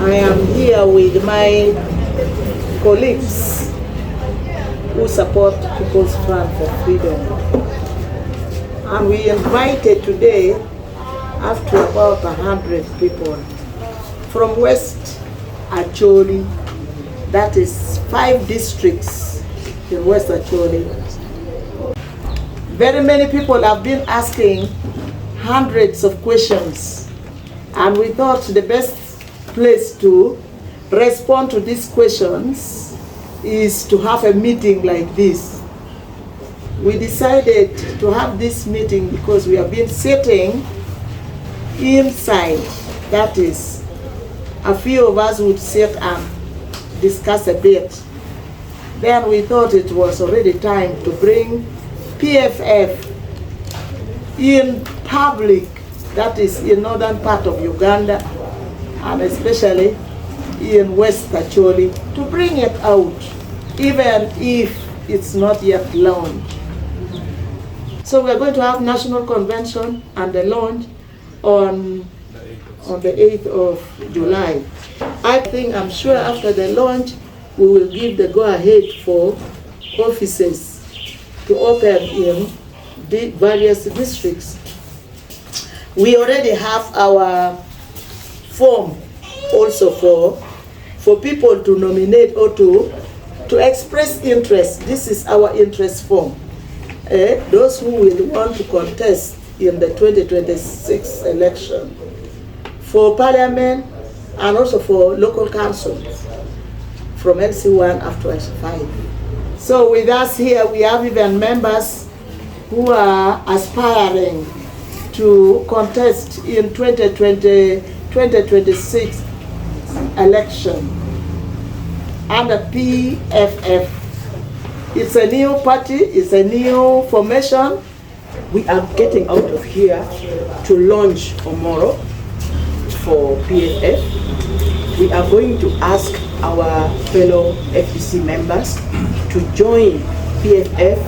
I am here with my colleagues who support People's Front for Freedom. And we invited today up to about 100 people from West Acholi, that is 5 districts in West Acholi. Very many people have been asking hundreds of questions, and we thought the best place to respond to these questions is to have a meeting like this. We decided to have this meeting because we have been sitting inside. That is, a few of us would sit and discuss a bit. Then we thought it was already time to bring PFF in public, that is in northern part of Uganda, and especially in West Acholi, to bring it out, even if it's not yet launched. So we're going to have national convention and the launch on the 8th of July. I'm sure after the launch, we will give the go-ahead for offices to open in the various districts. We already have our form also for people to nominate or to express interest. This is our interest form. Those who will want to contest in the 2026 election for parliament and also for local councils from LC1 up to LC5. So with us here, we have even members who are aspiring to contest in 2026 election under PFF. It's a new party, it's a new formation. We are getting out of here to launch tomorrow for PFF. We are going to ask our fellow FDC members to join PFF,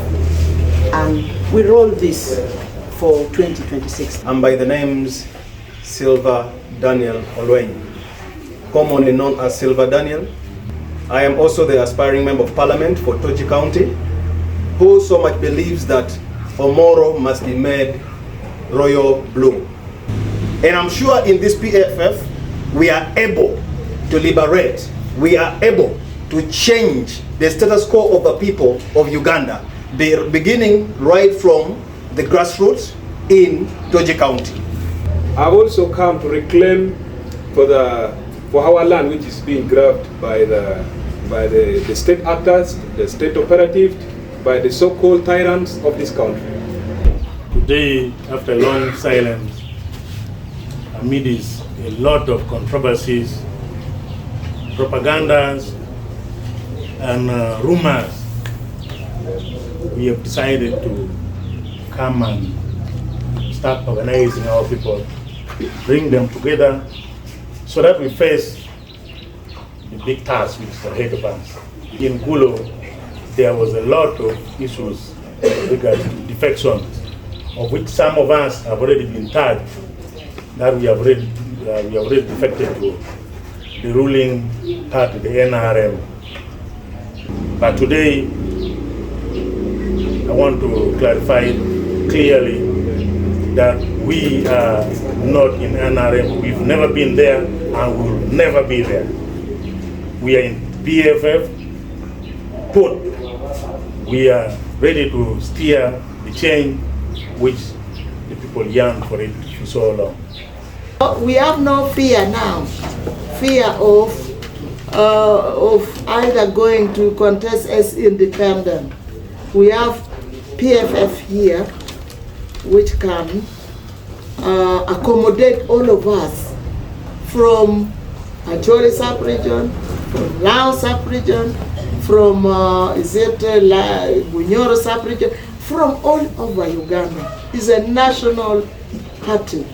and we roll this for 2026. I'm by the names Silva Daniel Olweny, commonly known as Silva Daniel. I am also the aspiring member of parliament for Toji County, who so much believes that Omoro must be made royal blue. And I'm sure in this PFF, we are able to liberate, we are able to change the status quo of the people of Uganda, beginning right from the grassroots in Toji County. I've also come to reclaim for our land, which is being grabbed by the state actors, the state operative, by the so-called tyrants of this country. Today, after long silence, amidst a lot of controversies, propagandas, and rumors, we have decided to come and start organizing our people, bring them together, so that we face the big task which is ahead of us. In Gulo, there was a lot of issues regarding defections, of which some of us have already been tagged, that we have already defected to the ruling party, the NRM. But today, I want to clarify clearly that we are not in NRM. We've never been there and we will never be there. We are in PFF, we are ready to steer the change which the people yearn for it for so long. We have no fear now, fear of either going to contest as independent. We have PFF here, which can accommodate all of us from Acholi sub-region, from Lao sub-region, from Bunyoro sub-region, from all over Uganda. It's a national party.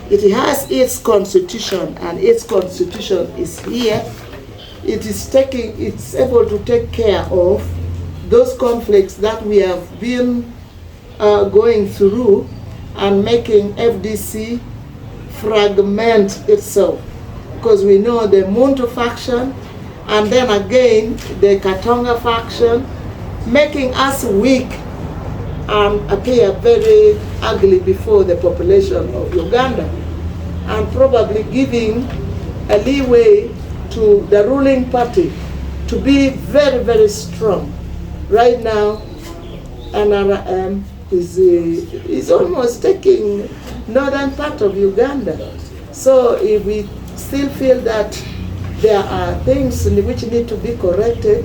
It has its constitution, and its constitution is here. It's able to take care of those conflicts that we have been going through and making FDC fragment itself. because we know the Muntu faction, and then again the Katonga faction, making us weak and appear very ugly before the population of Uganda, and probably giving a leeway to the ruling party to be very, very strong. Right now, NRM is almost taking northern part of Uganda. So if we still feel that there are things which need to be corrected,